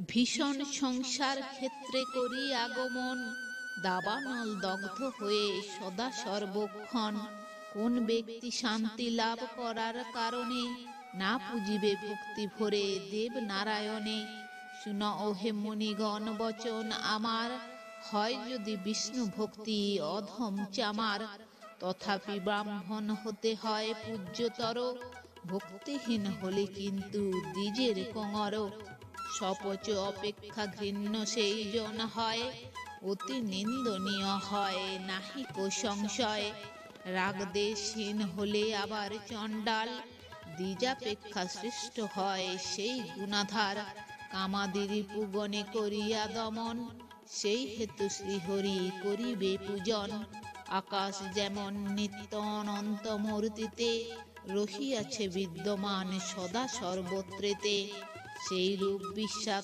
ভীষণ সংসার ক্ষেত্রে করি আগমন, দাবানল দগ্ধ হয়ে সদা সর্বক্ষণ। কোন ব্যক্তি শান্তি লাভ করার কারণে না পুজিবে ভক্তি ভরে দেব নারায়ণে। শুন ওহে মুনিগণ বচন আমার, হয় যদি বিষ্ণু ভক্তি অধম চামার। তথাপি ব্রাহ্মণ হতে হয় পূজ্যতর, ভক্তিহীন হলে কিন্তু দ্বিজের কঙর। সপচ অপেক্ষা ঘৃণ্য সেই জন হয়, অতি নিন্দনীয় হয় নাহি কো সংশয়। রাগদেশহীন হলে আবার চণ্ডাল, দ্বিজাপেক্ষা শ্রেষ্ঠ হয় সেই গুণাধার। কামাদিরি পুগণে করিয়া দমন, সেই হেতু শ্রীহরি করিবে পূজন। আকাশ যেমন নিত্য অনন্ত মূর্তিতে, রহিয়াছে বিদ্যমান সদা সর্বত্রেতে। সেই রূপ বিশ্বাস